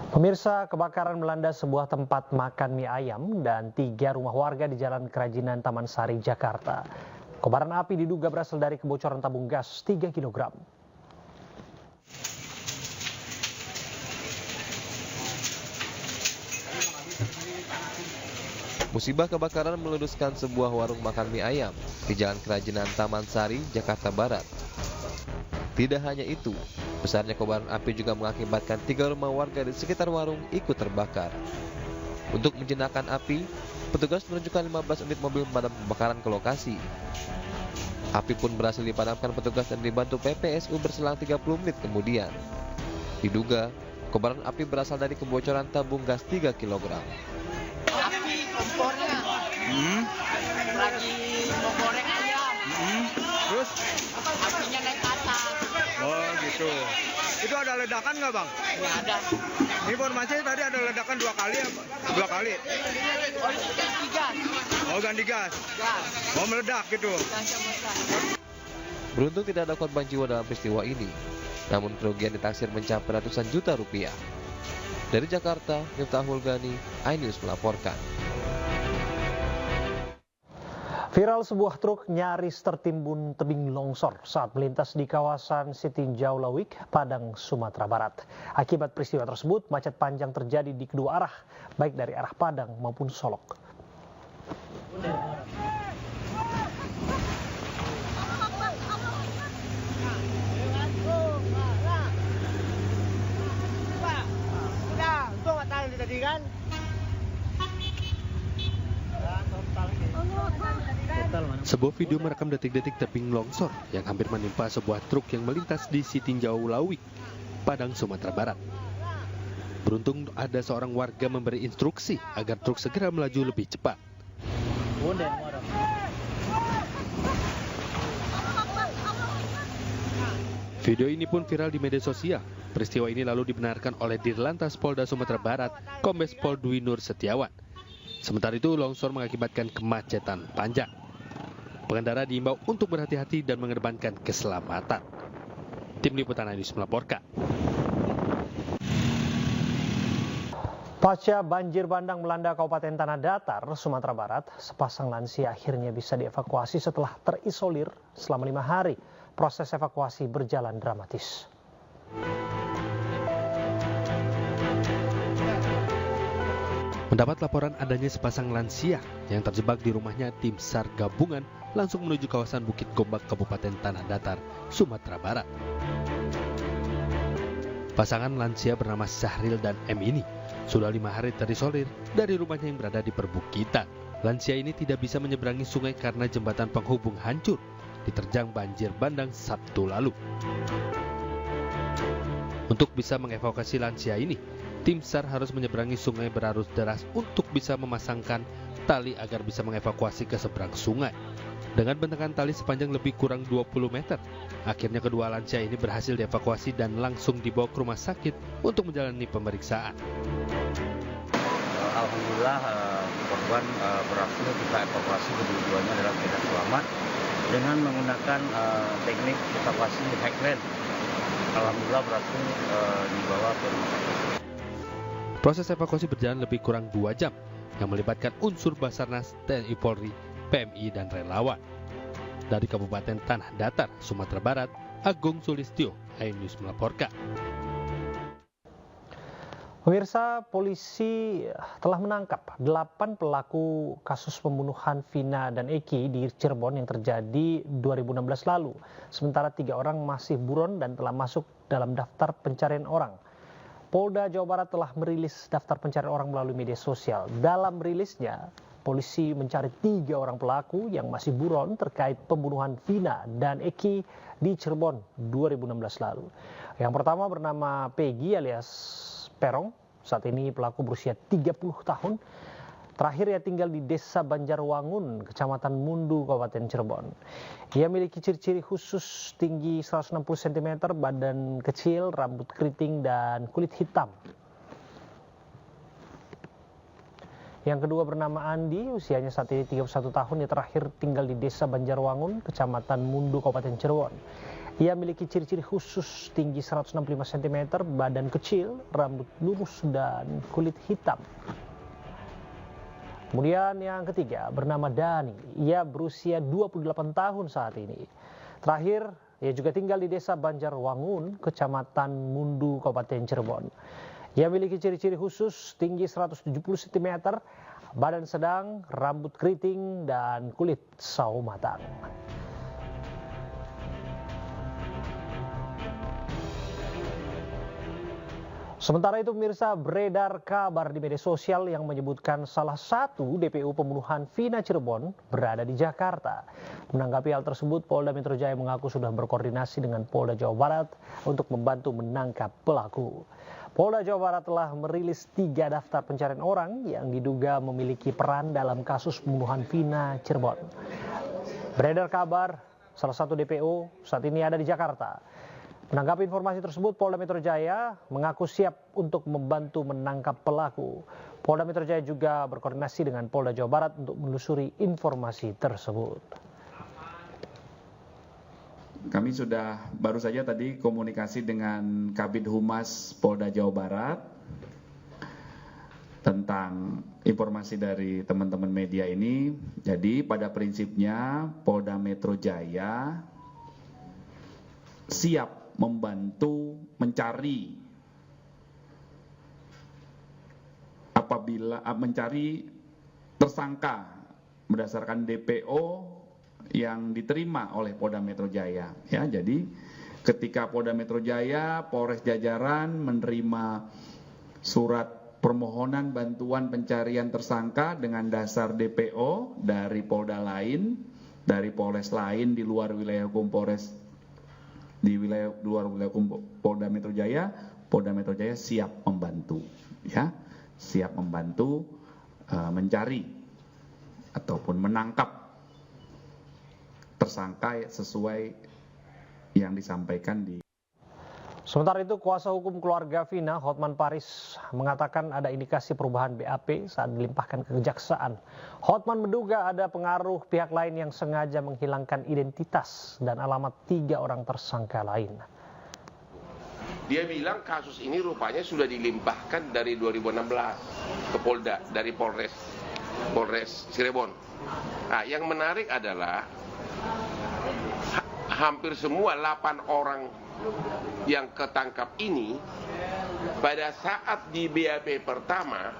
Pemirsa, kebakaran melanda sebuah tempat makan mie ayam dan 3 rumah warga di Jalan Kerajinan Taman Sari, Jakarta. Kobaran api diduga berasal dari kebocoran tabung gas 3 kg. Musibah kebakaran meludeskan sebuah warung makan mie ayam di Jalan Kerajinan Taman Sari, Jakarta Barat. Tidak hanya itu, besarnya kobaran api juga mengakibatkan 3 rumah warga di sekitar warung ikut terbakar. Untuk menjinakkan api, petugas menunjukkan 15 unit mobil pemadam kebakaran ke lokasi. Api pun berhasil dipadamkan petugas dan dibantu PPSU berselang 30 menit kemudian. Diduga, kobaran api berasal dari kebocoran tabung gas 3 kg. Api kompornya lagi mau goreng ayam. Terus? Apinya naik ke atas. Oh gitu. Itu ada ledakan nggak bang? Nggak ada. Informasinya tadi ada ledakan 2 kali apa? 2 kali? Oh, itu ganti gas. Oh ganti gas? Gas. Oh meledak gitu? Beruntung tidak ada korban jiwa dalam peristiwa ini, namun kerugian ditaksir mencapai ratusan juta rupiah. Dari Jakarta, Miftahul Gani, iNews melaporkan. Viral sebuah truk nyaris tertimbun tebing longsor saat melintas di kawasan Sitinjau Lawik, Padang, Sumatera Barat. Akibat peristiwa tersebut, macet panjang terjadi di kedua arah, baik dari arah Padang maupun Solok. Sebuah video merekam detik-detik tebing longsor yang hampir menimpa sebuah truk yang melintas di Sitinjau Lawik, Padang, Sumatera Barat. Beruntung ada seorang warga memberi instruksi agar truk segera melaju lebih cepat. Video ini pun viral di media sosial. Peristiwa ini lalu dibenarkan oleh Dirlantas Polda Sumatera Barat, Kombes Pol Dwi Nur Setiawan. Sementara itu, longsor mengakibatkan kemacetan panjang. Pengendara diimbau untuk berhati-hati dan mengedepankan keselamatan. Tim Liputan iNews melaporkan. Pasca banjir bandang melanda Kabupaten Tanah Datar, Sumatera Barat, sepasang lansia akhirnya bisa dievakuasi setelah terisolir selama 5 hari. Proses evakuasi berjalan dramatis. Mendapat laporan adanya sepasang lansia yang terjebak di rumahnya, tim SAR gabungan langsung menuju kawasan Bukit Gombak, Kabupaten Tanah Datar, Sumatera Barat. Pasangan lansia bernama Syahril dan M ini sudah 5 hari terisolir dari rumahnya yang berada di perbukitan. Lansia ini tidak bisa menyeberangi sungai karena jembatan penghubung hancur diterjang banjir bandang Sabtu lalu. Untuk bisa mengevakuasi lansia ini, tim SAR harus menyeberangi sungai berarus deras untuk bisa memasangkan tali agar bisa mengevakuasi ke seberang sungai. Dengan bentangan tali sepanjang lebih kurang 20 meter, akhirnya kedua lansia ini berhasil dievakuasi dan langsung dibawa ke rumah sakit untuk menjalani pemeriksaan. Alhamdulillah korban berhasil kita evakuasi kedua-duanya dalam keadaan selamat dengan menggunakan teknik evakuasi highland. Alhamdulillah berhasil dibawa ke rumah sakit. Proses evakuasi berjalan lebih kurang 2 jam yang melibatkan unsur Basarnas, TNI Polri, PMI, dan relawan. Dari Kabupaten Tanah Datar, Sumatera Barat, Agung Sulistyo, iNews melaporkan. Pemirsa, polisi telah menangkap 8 pelaku kasus pembunuhan Vina dan Eki di Cirebon yang terjadi 2016 lalu. Sementara 3 orang masih buron dan telah masuk dalam daftar pencarian orang. Polda Jawa Barat telah merilis daftar pencarian orang melalui media sosial. Dalam rilisnya, polisi mencari 3 orang pelaku yang masih buron terkait pembunuhan Vina dan Eki di Cirebon 2016 lalu. Yang pertama bernama Peggy alias Perong. Saat ini pelaku berusia 30 tahun. Terakhir ia tinggal di Desa Banjarwangun, Kecamatan Mundu, Kabupaten Cirebon. Ia memiliki ciri-ciri khusus, tinggi 160 cm, badan kecil, rambut keriting, dan kulit hitam. Yang kedua bernama Andi, usianya saat ini 31 tahun, ia terakhir tinggal di Desa Banjarwangun, Kecamatan Mundu, Kabupaten Cirebon. Ia memiliki ciri-ciri khusus, tinggi 165 cm, badan kecil, rambut lurus, dan kulit hitam. Kemudian yang ketiga bernama Dani. Ia berusia 28 tahun saat ini. Terakhir, ia juga tinggal di desa Banjarwangun, Kecamatan Mundu, Kabupaten Cirebon. Ia memiliki ciri-ciri khusus, tinggi 170 cm, badan sedang, rambut keriting, dan kulit sawo matang. Sementara itu pemirsa, beredar kabar di media sosial yang menyebutkan salah satu DPO pembunuhan Vina Cirebon berada di Jakarta. Menanggapi hal tersebut, Polda Metro Jaya mengaku sudah berkoordinasi dengan Polda Jawa Barat untuk membantu menangkap pelaku. Polda Jawa Barat telah merilis 3 daftar pencarian orang yang diduga memiliki peran dalam kasus pembunuhan Vina Cirebon. Beredar kabar salah satu DPO saat ini ada di Jakarta. Menanggapi informasi tersebut, Polda Metro Jaya mengaku siap untuk membantu menangkap pelaku. Polda Metro Jaya juga berkoordinasi dengan Polda Jawa Barat untuk menelusuri informasi tersebut. Kami sudah baru saja tadi komunikasi dengan Kabid Humas Polda Jawa Barat tentang informasi dari teman-teman media ini. Jadi pada prinsipnya Polda Metro Jaya siap membantu mencari apabila mencari tersangka berdasarkan DPO yang diterima oleh Polda Metro Jaya. Ya, jadi ketika Polda Metro Jaya, Polres Jajaran menerima surat permohonan bantuan pencarian tersangka dengan dasar DPO dari Polda lain, dari Polres lain di luar wilayah hukum Polres, di luar wilayah hukum Polda Metro Jaya siap membantu, ya, siap membantu mencari ataupun menangkap tersangka sesuai yang disampaikan di. Sementara itu, kuasa hukum keluarga Vina, Hotman Paris, mengatakan ada indikasi perubahan BAP saat dilimpahkan ke kejaksaan. Hotman menduga ada pengaruh pihak lain yang sengaja menghilangkan identitas dan alamat 3 orang tersangka lain. Dia bilang kasus ini rupanya sudah dilimpahkan dari 2016 ke Polda, dari Polres Cirebon. Nah, yang menarik adalah hampir semua 8 orang yang ketangkap ini pada saat di BAP pertama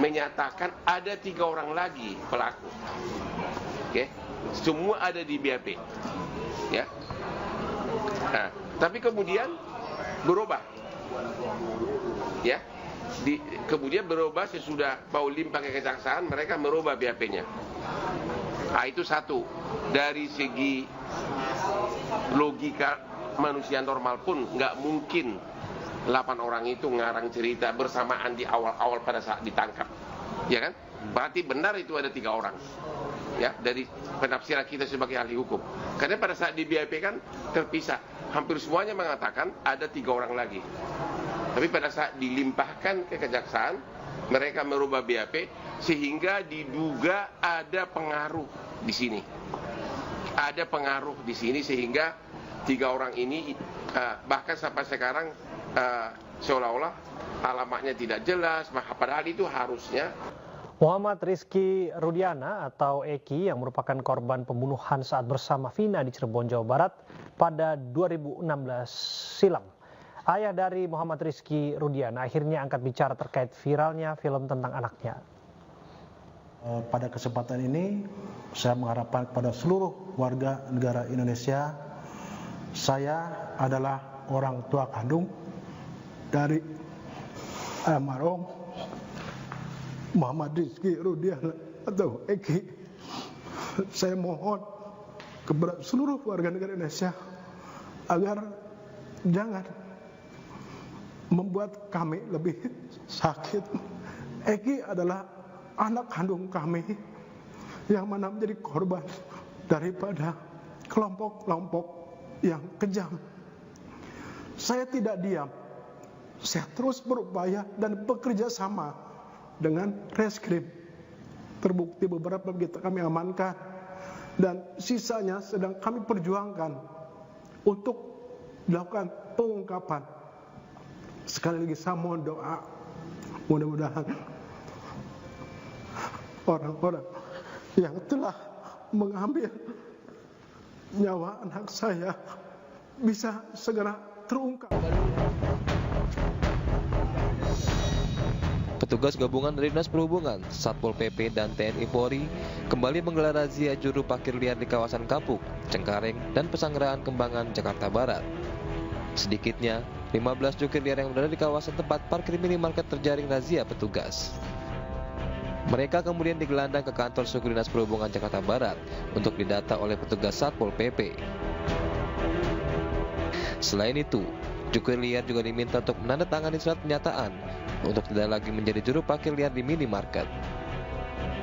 menyatakan ada 3 orang lagi pelaku. Oke, semua ada di BAP, ya. Nah, tapi kemudian berubah, ya. Kemudian berubah sesudah mau limpah ke kejaksaan, mereka merubah BAP-nya. Nah, itu satu. Dari segi logika manusia normal pun nggak mungkin 8 orang itu ngarang cerita bersamaan di awal-awal pada saat ditangkap, ya kan? Berarti benar itu ada 3 orang, ya, dari penafsiran kita sebagai ahli hukum. Karena pada saat di BAP kan terpisah, hampir semuanya mengatakan ada 3 orang lagi. Tapi pada saat dilimpahkan ke kejaksaan, mereka merubah BAP sehingga diduga ada pengaruh di sini. Ada pengaruh di sini sehingga 3 orang ini bahkan sampai sekarang seolah-olah alamatnya tidak jelas, padahal itu harusnya. Muhammad Rizky Rudiana atau Eki yang merupakan korban pembunuhan saat bersama Vina di Cirebon, Jawa Barat pada 2016 silam. Ayah dari Muhammad Rizky Rudiana akhirnya angkat bicara terkait viralnya film tentang anaknya. Pada kesempatan ini saya mengharapkan kepada seluruh warga negara Indonesia, saya adalah orang tua kandung dari almarhum Muhammad Rizky Rudiana atau Eki. Saya mohon kepada seluruh warga negara Indonesia agar jangan membuat kami lebih sakit. Eki adalah anak kandung kami yang mana menjadi korban daripada kelompok-kelompok yang kejam. Saya tidak diam, saya terus berupaya dan bekerja sama dengan reskrim. Terbukti beberapa kami amankan dan sisanya sedang kami perjuangkan untuk dilakukan pengungkapan. Sekali lagi saya mohon doa, mudah-mudahan orang-orang yang telah mengambil nyawa anak saya bisa segera terungkap. Petugas gabungan dari Dinas Perhubungan, Satpol PP, dan TNI Polri kembali menggelar razia juru parkir liar di kawasan Kapuk, Cengkareng, dan Pesanggerahan Kembangan, Jakarta Barat. Sedikitnya, 15 jukir liar yang berada di kawasan tempat parkir minimarket terjaring razia petugas. Mereka kemudian digelandang ke kantor suku Dinas Perhubungan Jakarta Barat untuk didata oleh petugas Satpol PP. Selain itu, jukir liar juga diminta untuk menandatangani surat pernyataan untuk tidak lagi menjadi juru parkir liar di minimarket.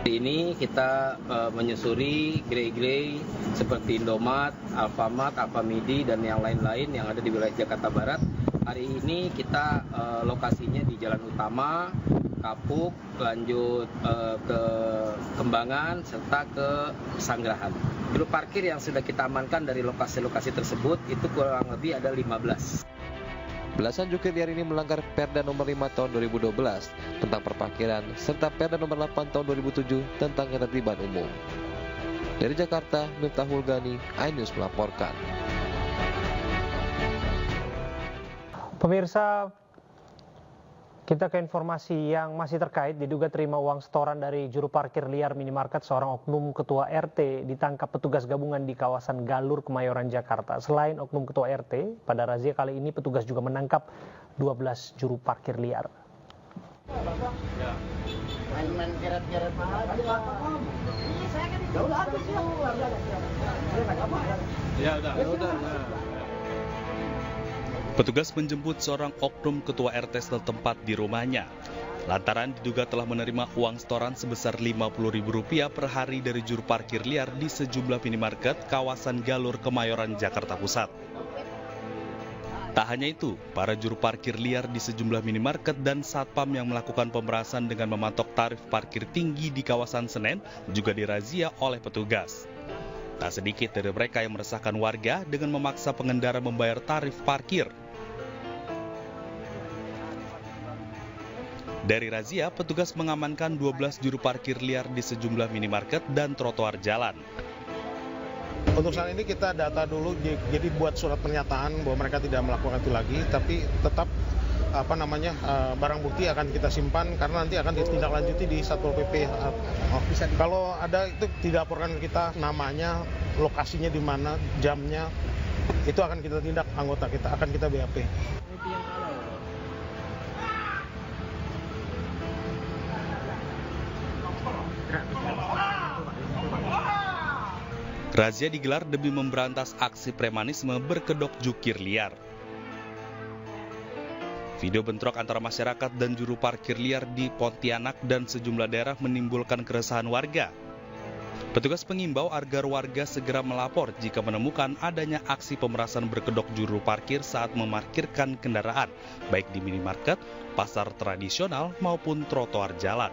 Ini kita menyusuri gerai-gerai seperti Indomaret, Alfamart, Alfamidi, dan yang lain-lain yang ada di wilayah Jakarta Barat. Hari ini kita lokasinya di Jalan Utama, Kapuk, lanjut ke Kembangan, serta ke Pesanggerahan. Juru parkir yang sudah kita amankan dari lokasi-lokasi tersebut itu kurang lebih ada 15. Belasan jukir liar ini melanggar Perda Nomor 5 Tahun 2012 tentang perparkiran serta Perda Nomor 8 Tahun 2007 tentang ketertiban umum. Dari Jakarta, Miftahul Gani, iNews melaporkan. Pemirsa, kita ke informasi yang masih terkait. Diduga terima uang setoran dari juru parkir liar minimarket, seorang oknum ketua RT ditangkap petugas gabungan di kawasan Galur, Kemayoran, Jakarta. Selain oknum ketua RT, pada razia kali ini petugas juga menangkap 12 juru parkir liar. Petugas menjemput seorang oknum ketua RT setempat di rumahnya. Lantaran diduga telah menerima uang setoran sebesar Rp50.000 per hari dari juru parkir liar di sejumlah minimarket kawasan Galur, Kemayoran, Jakarta Pusat. Tak hanya itu, para juru parkir liar di sejumlah minimarket dan satpam yang melakukan pemerasan dengan mematok tarif parkir tinggi di kawasan Senen juga dirazia oleh petugas. Tak sedikit dari mereka yang meresahkan warga dengan memaksa pengendara membayar tarif parkir. Dari razia, petugas mengamankan 12 juru parkir liar di sejumlah minimarket dan trotoar jalan. Untuk saat ini kita data dulu, jadi buat surat pernyataan bahwa mereka tidak melakukan itu lagi, tapi tetap barang bukti akan kita simpan karena nanti akan ditindaklanjuti di Satpol PP. Kalau ada itu dilaporkan ke kita namanya, lokasinya di mana, jamnya, itu akan kita tindak, anggota kita akan kita BAP. Razia digelar demi memberantas aksi premanisme berkedok jukir liar. Video bentrok antara masyarakat dan juru parkir liar di Pontianak dan sejumlah daerah menimbulkan keresahan warga. Petugas mengimbau agar warga segera melapor jika menemukan adanya aksi pemerasan berkedok juru parkir saat memarkirkan kendaraan, baik di minimarket, pasar tradisional maupun trotoar jalan.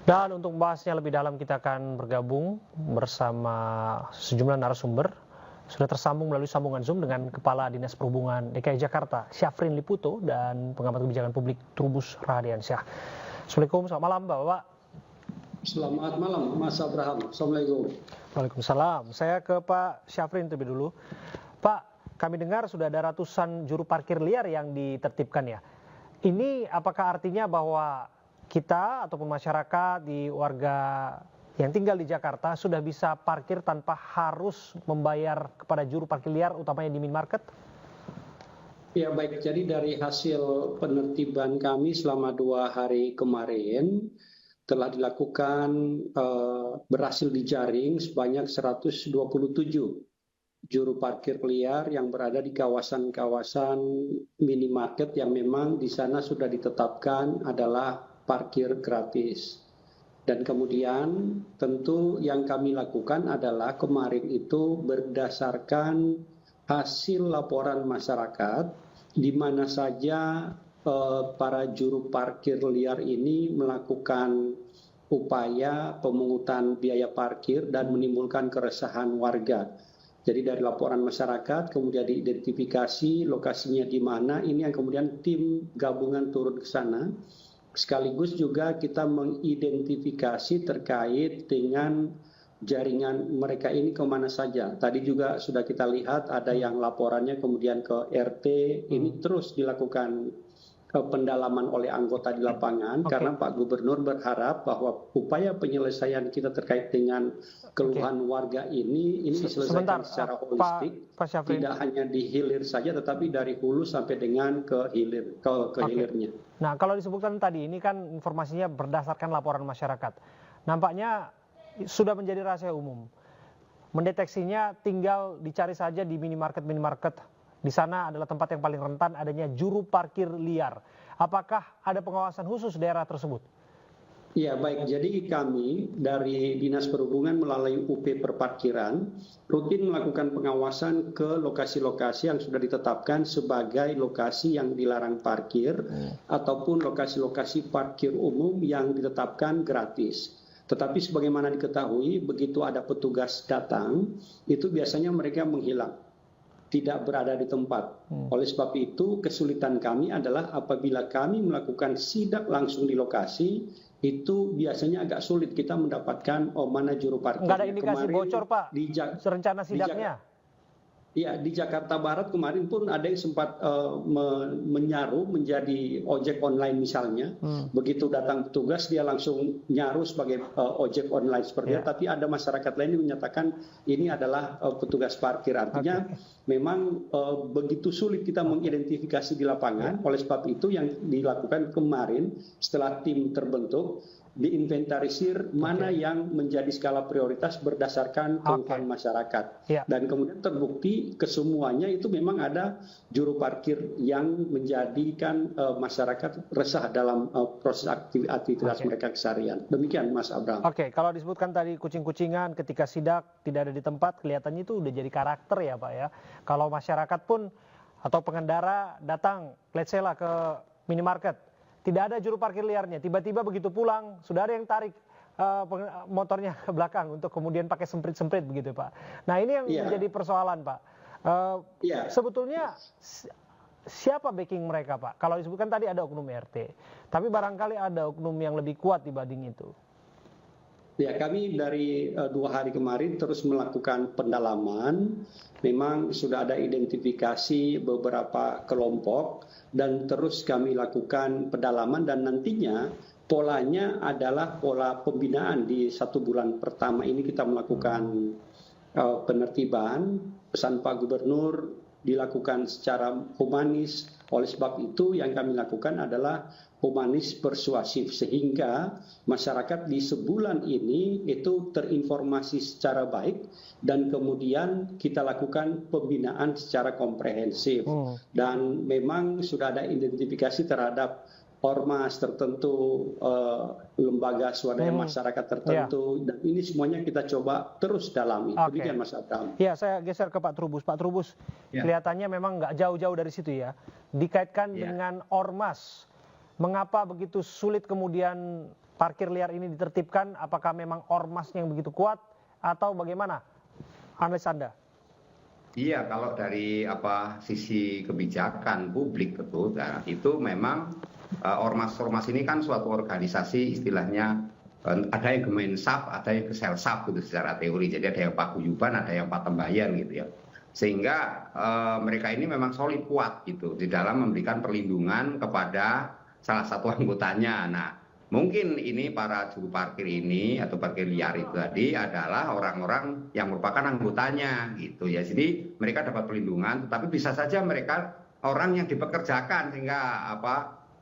Dan untuk membahasnya lebih dalam kita akan bergabung bersama sejumlah narasumber. Sudah tersambung melalui sambungan Zoom dengan Kepala Dinas Perhubungan DKI Jakarta, Syafrin Liputo, dan pengamat kebijakan publik Trubus Radiansyah. Assalamualaikum, selamat malam Bapak. Selamat malam Mas Abraham, Assalamualaikum. Waalaikumsalam. Saya ke Pak Syafrin terlebih dulu. Pak, kami dengar sudah ada ratusan juru parkir liar yang ditertibkan ya. Ini apakah artinya bahwa kita ataupun masyarakat di warga yang tinggal di Jakarta sudah bisa parkir tanpa harus membayar kepada juru parkir liar, utamanya di minimarket? Ya baik, jadi dari hasil penertiban kami selama 2 hari kemarin telah dilakukan berhasil dijaring sebanyak 127 juru parkir liar yang berada di kawasan-kawasan minimarket yang memang di sana sudah ditetapkan adalah parkir gratis. Dan kemudian tentu yang kami lakukan adalah kemarin itu berdasarkan hasil laporan masyarakat di mana saja para juru parkir liar ini melakukan upaya pemungutan biaya parkir dan menimbulkan keresahan warga. Jadi dari laporan masyarakat, kemudian diidentifikasi lokasinya di mana, ini yang kemudian tim gabungan turun ke sana. Sekaligus juga kita mengidentifikasi terkait dengan jaringan mereka ini kemana saja. Tadi juga sudah kita lihat ada yang laporannya kemudian ke RT, ini terus dilakukan pendalaman oleh anggota di lapangan, karena Pak Gubernur berharap bahwa upaya penyelesaian kita terkait dengan keluhan warga ini diselesaikan secara holistik, tidak hanya di hilir saja, tetapi dari hulu sampai dengan ke hilirnya. Nah, kalau disebutkan tadi ini kan informasinya berdasarkan laporan masyarakat. Nampaknya sudah menjadi rahasia umum. Mendeteksinya tinggal dicari saja di minimarket. Di sana adalah tempat yang paling rentan adanya juru parkir liar. Apakah ada pengawasan khusus daerah tersebut? Ya, baik. Jadi kami dari Dinas Perhubungan melalui UP Perparkiran rutin melakukan pengawasan ke lokasi-lokasi yang sudah ditetapkan sebagai lokasi yang dilarang parkir ataupun lokasi-lokasi parkir umum yang ditetapkan gratis. Tetapi sebagaimana diketahui, begitu ada petugas datang, itu biasanya mereka menghilang, tidak berada di tempat. Oleh sebab itu, kesulitan kami adalah apabila kami melakukan sidak langsung di lokasi, itu biasanya agak sulit kita mendapatkan mana juru parkir. Nggak ada indikasi bocor, Pak, rencana sidaknya? Ya, di Jakarta Barat kemarin pun ada yang sempat menyaru menjadi ojek online misalnya. Begitu datang petugas, dia langsung nyaru sebagai ojek online seperti itu. Tapi ada masyarakat lain yang menyatakan ini adalah petugas parkir. Artinya memang begitu sulit kita mengidentifikasi di lapangan. Oleh sebab itu yang dilakukan kemarin setelah tim terbentuk, diinventarisir mana yang menjadi skala prioritas berdasarkan keluhan masyarakat. Dan kemudian terbukti kesemuanya itu memang ada juru parkir yang menjadikan masyarakat resah dalam proses aktivitas mereka keseharian. Demikian Mas Abraham. Kalau disebutkan tadi kucing-kucingan ketika sidak tidak ada di tempat, kelihatannya itu udah jadi karakter ya Pak ya. Kalau masyarakat pun atau pengendara datang, let's say lah ke minimarket, tidak ada juru parkir liarnya, tiba-tiba begitu pulang sudah ada yang tarik motornya ke belakang untuk kemudian pakai semprit-semprit begitu Pak. Nah ini yang menjadi persoalan Pak. Sebetulnya siapa backing mereka Pak? Kalau disebutkan tadi ada oknum RT, tapi barangkali ada oknum yang lebih kuat dibanding itu. Ya, kami dari 2 hari kemarin terus melakukan pendalaman. Memang sudah ada identifikasi beberapa kelompok dan terus kami lakukan pendalaman, dan nantinya polanya adalah pola pembinaan. Di 1 bulan pertama ini kita melakukan penertiban. Pesan Pak Gubernur dilakukan secara humanis. Oleh sebab itu yang kami lakukan adalah humanis persuasif, sehingga masyarakat di sebulan ini itu terinformasi secara baik, dan kemudian kita lakukan pembinaan secara komprehensif. Dan memang sudah ada identifikasi terhadap ormas tertentu, lembaga swadaya masyarakat tertentu, dan ini semuanya kita coba terus dalami. Demikian Mas Abraham. Ya, saya geser ke Pak Trubus. Pak Trubus, kelihatannya memang nggak jauh-jauh dari situ ya. Dikaitkan dengan ormas. Mengapa begitu sulit kemudian parkir liar ini ditertibkan? Apakah memang ormasnya yang begitu kuat atau bagaimana analis Anda? Iya, kalau dari sisi kebijakan publik itu memang ormas-ormas ini kan suatu organisasi, istilahnya ada yang Gemensap, ada yang Geselsap gitu secara teori. Jadi ada yang paguyuban, ada yang patembayan gitu ya. Sehingga mereka ini memang solid kuat gitu di dalam memberikan perlindungan kepada salah satu anggotanya. Nah, mungkin ini para juru parkir ini atau parkir liar itu tadi adalah orang-orang yang merupakan anggotanya gitu ya. Jadi mereka dapat perlindungan, tetapi bisa saja mereka orang yang dipekerjakan, sehingga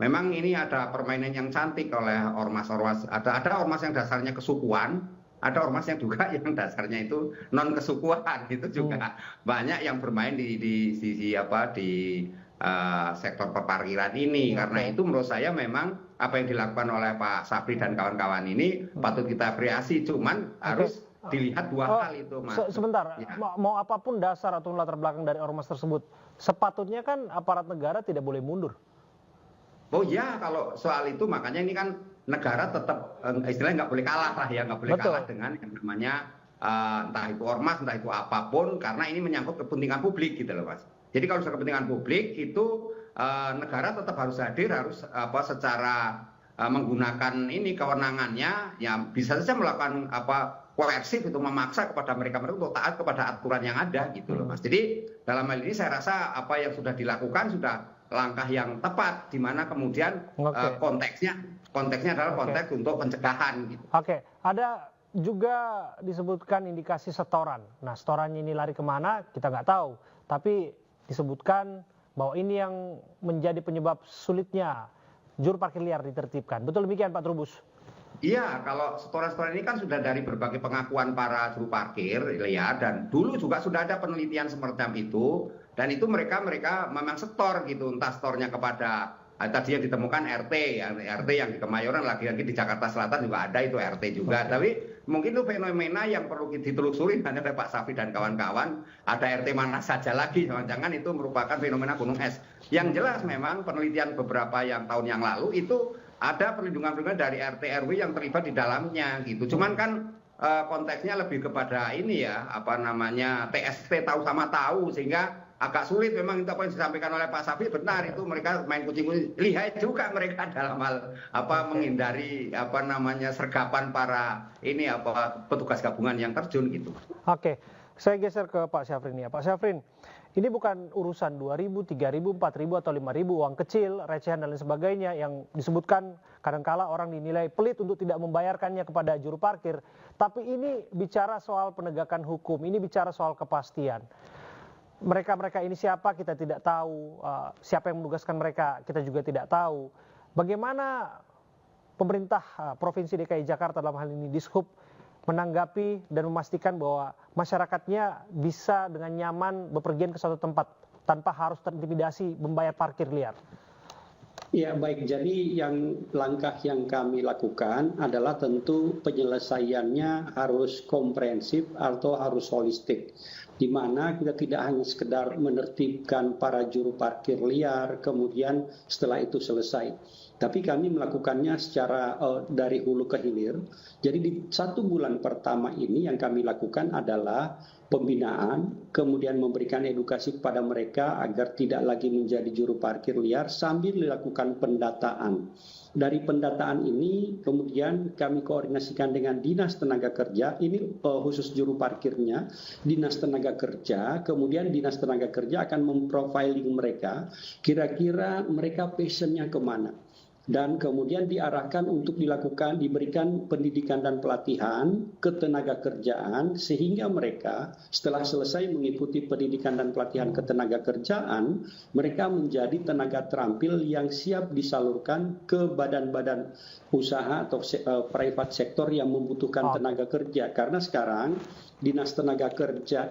memang ini ada permainan yang cantik oleh ormas-ormas. Ada ormas yang dasarnya kesukuan, ada ormas yang juga yang dasarnya itu non kesukuan. Itu juga banyak yang bermain di sisi di sektor perparkiran ini. Karena itu menurut saya memang apa yang dilakukan oleh Pak Sapri dan kawan-kawan ini patut kita apresiasi, cuman harus dilihat 2 hal itu Mas. Sebentar, mau apapun dasar atau latar belakang dari ormas tersebut, sepatutnya kan aparat negara tidak boleh mundur. Oh ya, kalau soal itu makanya ini kan negara tetap istilahnya nggak boleh kalah lah ya, nggak boleh Betul. kalah dengan yang namanya entah itu ormas, entah itu apapun, karena ini menyangkut kepentingan publik gitu loh Mas. Jadi kalau sudah kepentingan publik itu negara tetap harus hadir, harus secara menggunakan ini kewenangannya, ya bisa saja melakukan koersif itu, memaksa kepada mereka untuk taat kepada aturan yang ada gitu loh Mas. Jadi dalam hal ini saya rasa apa yang sudah dilakukan sudah langkah yang tepat, di mana kemudian konteksnya adalah konteks untuk pencegahan gitu. Oke, ada juga disebutkan indikasi setoran. Nah, setorannya ini lari kemana kita nggak tahu, tapi disebutkan bahwa ini yang menjadi penyebab sulitnya juru parkir liar ditertibkan. Betul demikian Pak Trubus? Iya, kalau setoran-setoran ini kan sudah dari berbagai pengakuan para juru parkir liar, dan dulu juga sudah ada penelitian semacam itu, dan itu mereka memang setor gitu, entah setornya kepada tadi yang ditemukan RT yang di Kemayoran, lagi-lagi di Jakarta Selatan juga ada itu RT juga. Tapi mungkin itu fenomena yang perlu ditelusuri hanya oleh Pak Safi dan kawan-kawan. Ada RT mana saja lagi, jangan-jangan itu merupakan fenomena gunung es. Yang jelas memang penelitian beberapa yang tahun yang lalu itu ada perlindungan dari RT RW yang terlibat di dalamnya gitu. Cuman kan konteksnya lebih kepada ini ya, TST tahu sama tahu, sehingga agak sulit memang itu apa yang disampaikan oleh Pak Safi, benar itu mereka main kucing-kucing, lihat juga mereka dalam hal menghindari sergapan para petugas gabungan yang terjun gitu. Oke, saya geser ke Pak Syafrin ya. Pak Syafrin, ini bukan urusan 2.000, 3.000, 4.000 atau 5.000 uang kecil, recehan dan lain sebagainya yang disebutkan kadangkala orang dinilai pelit untuk tidak membayarkannya kepada juru parkir. Tapi ini bicara soal penegakan hukum, ini bicara soal kepastian. Mereka ini siapa kita tidak tahu, siapa yang menugaskan mereka kita juga tidak tahu. Bagaimana pemerintah Provinsi DKI Jakarta dalam hal ini Dishub menanggapi dan memastikan bahwa masyarakatnya bisa dengan nyaman bepergian ke suatu tempat tanpa harus terintimidasi membayar parkir liar? Ya baik, jadi langkah yang kami lakukan adalah tentu penyelesaiannya harus komprehensif atau harus holistik, di mana kita tidak hanya sekedar menertibkan para juru parkir liar kemudian setelah itu selesai, tapi kami melakukannya secara dari hulu ke hilir. Jadi di 1 bulan pertama ini yang kami lakukan adalah pembinaan, kemudian memberikan edukasi kepada mereka agar tidak lagi menjadi juru parkir liar sambil dilakukan pendataan. Dari pendataan ini kemudian kami koordinasikan dengan Dinas Tenaga Kerja, ini khusus juru parkirnya, Dinas Tenaga Kerja, kemudian Dinas Tenaga Kerja akan memprofiling mereka, kira-kira mereka passionnya kemana. Dan kemudian diarahkan untuk diberikan pendidikan dan pelatihan ketenaga kerjaan, sehingga mereka setelah selesai mengikuti pendidikan dan pelatihan ketenaga kerjaan, mereka menjadi tenaga terampil yang siap disalurkan ke badan-badan usaha atau private sector yang membutuhkan tenaga kerja. Karena sekarang Dinas Tenaga Kerja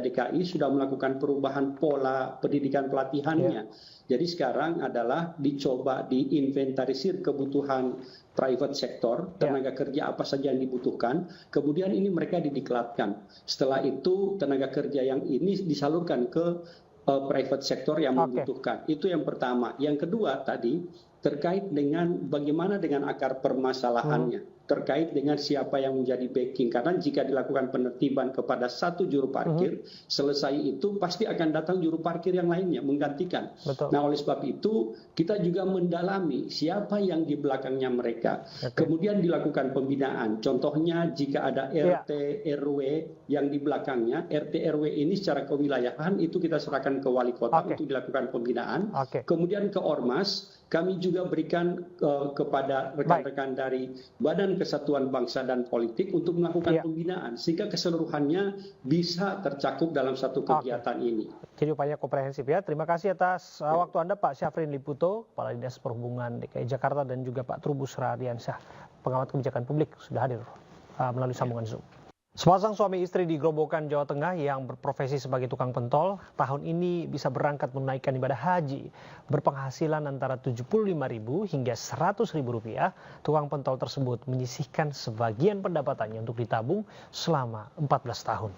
DKI sudah melakukan perubahan pola pendidikan pelatihannya. Jadi sekarang adalah dicoba diinventarisir kebutuhan private sector, tenaga kerja apa saja yang dibutuhkan, kemudian ini mereka didiklatkan. Setelah itu tenaga kerja yang ini disalurkan ke private sector yang membutuhkan. Itu yang pertama. Yang kedua tadi terkait dengan bagaimana dengan akar permasalahannya, terkait dengan siapa yang menjadi backing. Karena jika dilakukan penertiban kepada satu juru parkir, selesai itu pasti akan datang juru parkir yang lainnya menggantikan. Betul. Nah, oleh sebab itu kita juga mendalami siapa yang di belakangnya mereka. Kemudian dilakukan pembinaan. Contohnya jika ada RT RW yang di belakangnya, RT RW ini secara kewilayahan itu kita serahkan ke wali kota untuk dilakukan pembinaan. Kemudian ke Ormas kami juga berikan kepada rekan-rekan dari Badan Kesatuan Bangsa dan Politik untuk melakukan pembinaan sehingga keseluruhannya bisa tercakup dalam satu kegiatan ini. Jadi upaya komprehensif ya. Terima kasih atas waktu Anda Pak Syafrin Liputo, Kepala Dinas Perhubungan DKI Jakarta, dan juga Pak Trubus Radiansyah, pengamat kebijakan publik, sudah hadir melalui sambungan Zoom. Sepasang suami istri di Grobogan, Jawa Tengah yang berprofesi sebagai tukang pentol tahun ini bisa berangkat menunaikan ibadah haji. Berpenghasilan antara Rp75.000 hingga Rp100.000, tukang pentol tersebut menyisihkan sebagian pendapatannya untuk ditabung selama 14 tahun.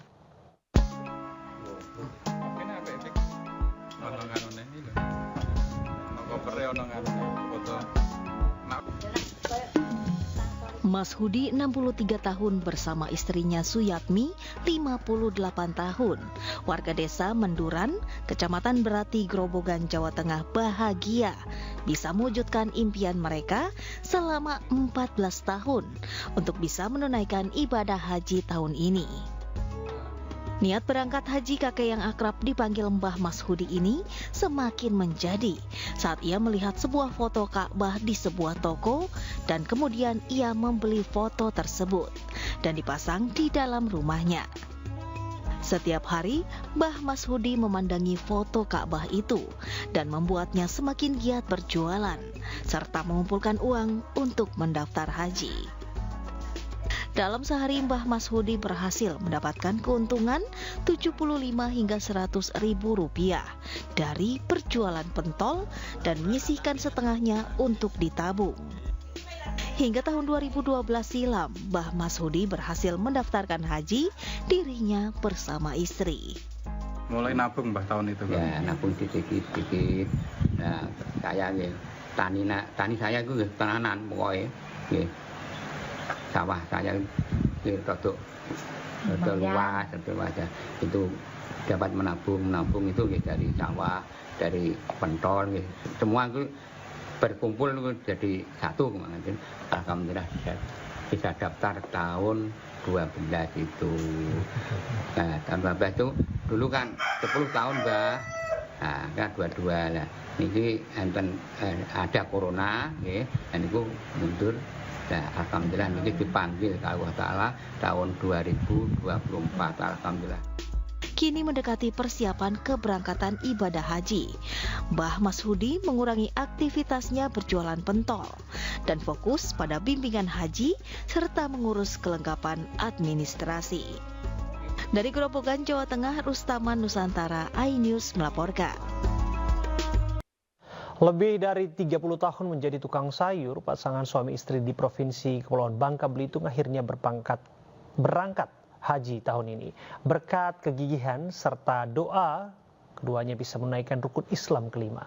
Mas Hudi 63 tahun bersama istrinya Suyatmi 58 tahun. Warga desa Menduran, Kecamatan Berati, Grobogan, Jawa Tengah bahagia bisa mewujudkan impian mereka selama 14 tahun untuk bisa menunaikan ibadah haji tahun ini. Niat berangkat haji kakek yang akrab dipanggil Mbah Mas Hudi ini semakin menjadi saat ia melihat sebuah foto Ka'bah di sebuah toko dan kemudian ia membeli foto tersebut dan dipasang di dalam rumahnya. Setiap hari, Mbah Mas Hudi memandangi foto Ka'bah itu dan membuatnya semakin giat berjualan serta mengumpulkan uang untuk mendaftar haji. Dalam sehari Mbah Mas Hudi berhasil mendapatkan keuntungan 75 hingga 100 ribu rupiah dari perjualan pentol dan menyisihkan setengahnya untuk ditabung. Hingga tahun 2012 silam, Mbah Mas Hudi berhasil mendaftarkan haji dirinya bersama istri. Mulai nabung Mbah tahun itu kan? Ya, nabung dikit-dikit. Nah, saya tani saya itu tenanan pokoknya. Sawah saya rodok luas itu dapat menabung itu dari sawah, dari pentol, semua itu berkumpul jadi satu. Alhamdulillah bisa daftar tahun 12 itu. Nah, tahun 12 itu dulu kan 10 tahun Mbak. Nah, kan 22 lah. Ini ada corona, dan itu mundur. Nah, alhamdulillah ini dipanggil Allah Ta'ala tahun 2024, alhamdulillah. Kini mendekati persiapan keberangkatan ibadah haji, Mbah Mas Hudi mengurangi aktivitasnya berjualan pentol dan fokus pada bimbingan haji serta mengurus kelengkapan administrasi. Dari Grobogan, Jawa Tengah, Rustaman Nusantara, iNews melaporkan. Lebih dari 30 tahun menjadi tukang sayur, pasangan suami istri di Provinsi Kepulauan Bangka Belitung akhirnya berangkat haji tahun ini. Berkat kegigihan serta doa, keduanya bisa menaikkan rukun Islam kelima.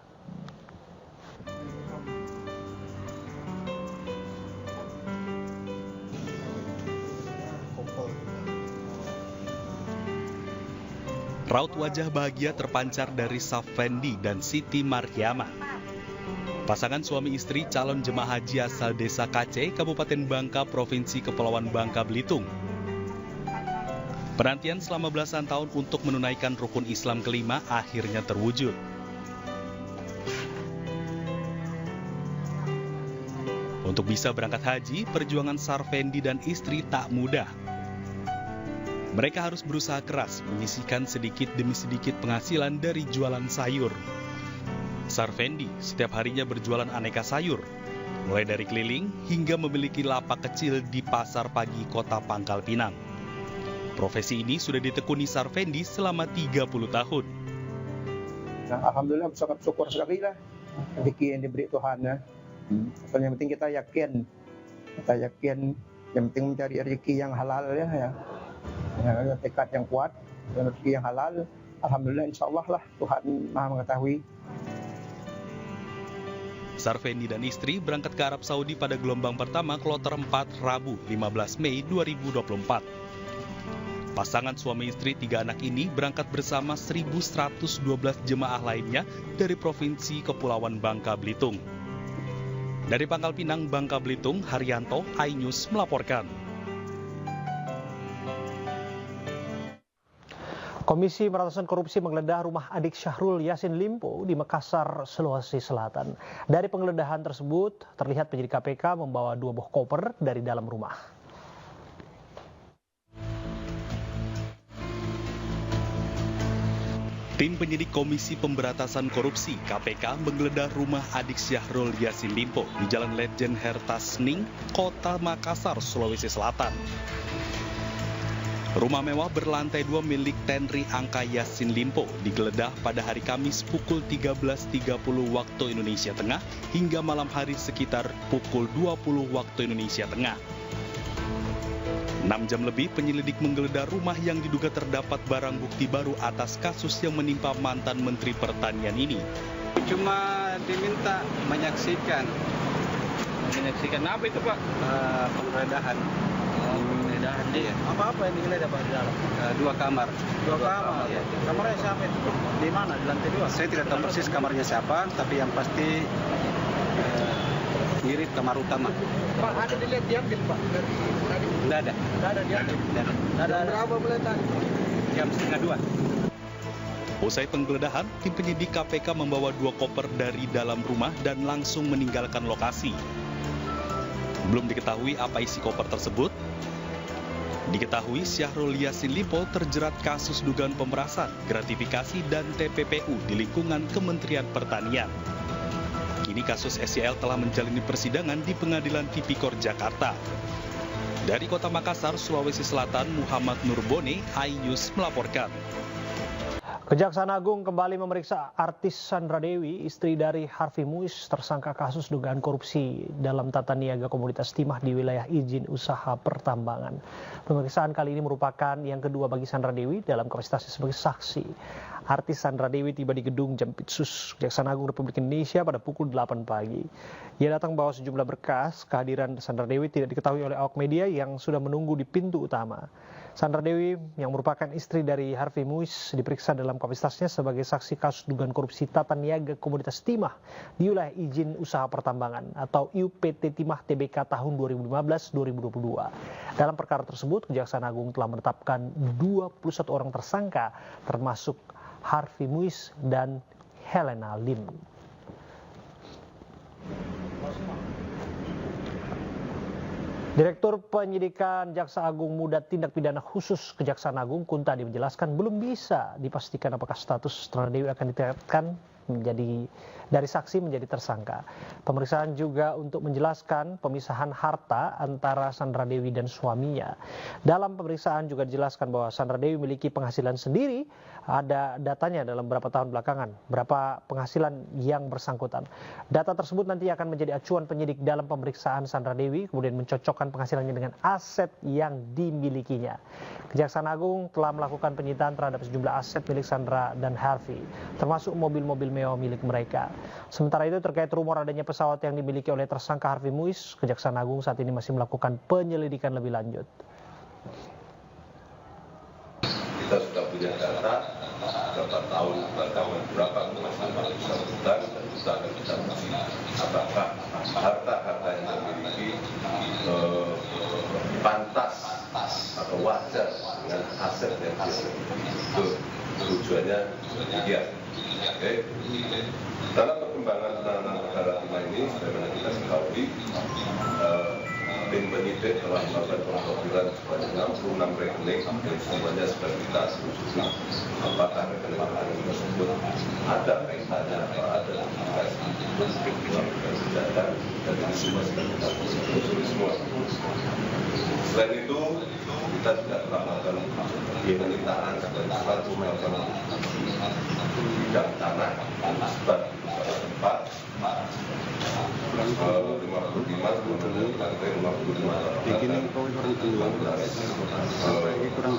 Raut wajah bahagia terpancar dari Safendi dan Siti Maryama. Pasangan suami istri calon jemaah haji asal Desa Kace, Kabupaten Bangka, Provinsi Kepulauan Bangka Belitung. Penantian selama belasan tahun untuk menunaikan rukun Islam kelima akhirnya terwujud. Untuk bisa berangkat haji, perjuangan Sarfendi dan istri tak mudah. Mereka harus berusaha keras menyisihkan sedikit demi sedikit penghasilan dari jualan sayur. Sarfendi setiap harinya berjualan aneka sayur, mulai dari keliling hingga memiliki lapak kecil di Pasar Pagi Kota Pangkal Pinang. Profesi ini sudah ditekuni Sarfendi selama 30 tahun. Nah, alhamdulillah sangat syukur sekali lah rezeki yang diberi Tuhan ya. Yang penting kita yakin, yang penting mencari rezeki yang halal ya. Tekad yang kuat, rezeki yang halal. Alhamdulillah insyaAllah lah Tuhan Maha mengetahui. Sarfendi dan istri berangkat ke Arab Saudi pada gelombang pertama kloter 4 Rabu 15 Mei 2024. Pasangan suami istri 3 anak ini berangkat bersama 1.112 jemaah lainnya dari Provinsi Kepulauan Bangka Belitung. Dari Pangkal Pinang, Bangka Belitung, Haryanto, iNews melaporkan. Komisi Pemberantasan Korupsi menggeledah rumah adik Syahrul Yassin Limpo di Makassar, Sulawesi Selatan. Dari penggeledahan tersebut, terlihat penyidik KPK membawa 2 buah koper dari dalam rumah. Tim penyidik Komisi Pemberantasan Korupsi KPK menggeledah rumah adik Syahrul Yassin Limpo di Jalan Letjen Hertasning, Kota Makassar, Sulawesi Selatan. Rumah mewah berlantai 2 milik Tenri Angka Yassin Limpo digeledah pada hari Kamis pukul 13.30 waktu Indonesia Tengah hingga malam hari sekitar pukul 20 waktu Indonesia Tengah. 6 jam lebih penyelidik menggeledah rumah yang diduga terdapat barang bukti baru atas kasus yang menimpa mantan Menteri Pertanian ini. Cuma diminta menyaksikan menyaksikan apa itu Pak? Penggeledahan. Penggeledahan dia. Apa yang digeledah Pak di dalam? 2 kamar. 2 kamar. Ya. Kamarnya siapa itu? Di mana? Di lantai 2? Saya tidak tahu persis kamarnya siapa, tapi yang pasti mirip kamar utama. Pak, ada dilihat diambil Pak dari tadi? Tidak ada. Tidak ada diambil. Tidak ada. Berapa mulai tadi? Jam 1:30. Usai penggeledahan, tim penyidik KPK membawa 2 koper dari dalam rumah dan langsung meninggalkan lokasi. Belum diketahui apa isi koper tersebut. Diketahui Syahrul Yassin Limpo terjerat kasus dugaan pemerasan, gratifikasi, dan TPPU di lingkungan Kementerian Pertanian. Kini kasus SYL telah menjalani persidangan di Pengadilan Tipikor Jakarta. Dari Kota Makassar, Sulawesi Selatan, Muhammad Nurbone, iNews melaporkan. Kejaksaan Agung kembali memeriksa artis Sandra Dewi, istri dari Harvey Muiz, tersangka kasus dugaan korupsi dalam tata niaga komoditas timah di wilayah izin usaha pertambangan. Pemeriksaan kali ini merupakan yang kedua bagi Sandra Dewi dalam kapasitasnya sebagai saksi. Artis Sandra Dewi tiba di gedung Jampitsus Kejaksaan Agung Republik Indonesia pada pukul 8 pagi. Ia datang bawa sejumlah berkas. Kehadiran Sandra Dewi tidak diketahui oleh awak media yang sudah menunggu di pintu utama. Sandra Dewi yang merupakan istri dari Harvey Muiz diperiksa dalam kapasitasnya sebagai saksi kasus dugaan korupsi tata niaga komoditas timah di wilayah izin usaha pertambangan atau UPT Timah Tbk tahun 2015-2022. Dalam perkara tersebut, Kejaksaan Agung telah menetapkan 21 orang tersangka termasuk Harvey Muiz dan Helena Lim. Direktur Penyidikan Jaksa Agung Muda Tindak Pidana Khusus Kejaksaan Agung Kuntadi menjelaskan belum bisa dipastikan apakah status Sandra Dewi akan ditingkatkan menjadi dari saksi menjadi tersangka. Pemeriksaan juga untuk menjelaskan pemisahan harta antara Sandra Dewi dan suaminya. Dalam pemeriksaan juga dijelaskan bahwa Sandra Dewi memiliki penghasilan sendiri, ada datanya dalam beberapa tahun belakangan, berapa penghasilan yang bersangkutan. Data tersebut nanti akan menjadi acuan penyidik dalam pemeriksaan Sandra Dewi, kemudian mencocokkan penghasilannya dengan aset yang dimilikinya. Kejaksaan Agung telah melakukan penyitaan terhadap sejumlah aset milik Sandra dan Harvey, termasuk mobil-mobil mewah milik mereka. Sementara itu terkait rumor adanya pesawat yang dimiliki oleh tersangka Harvey Muiz, Kejaksaan Agung saat ini masih melakukan penyelidikan lebih lanjut. Kita sudah punya data berapa tahun belakangan berapa penghasilan bersangkutan dan kita akan bisa melihat apakah harta-harta yang dimiliki pantas atau wajar dengan aset yang dia miliki. Itu tujuannya demikian. Oke. Dalam perkembangan penanganan perkara timah ini, sebagaimana kita ketahui, tim penyidik telah melakukan pemblokiran sebanyak 66 rekening dan semuanya sudah kita telusuri apakah rekening-rekening tersebut ada kaitannya atau ada indikasi uang kejahatan dan ini semua sudah kita telusuri semua. Selain itu, kita juga telah melakukan penyitaan sebanyak 100 bidang tanah dan sebat tempat 55 kemudian lantai 55 kurang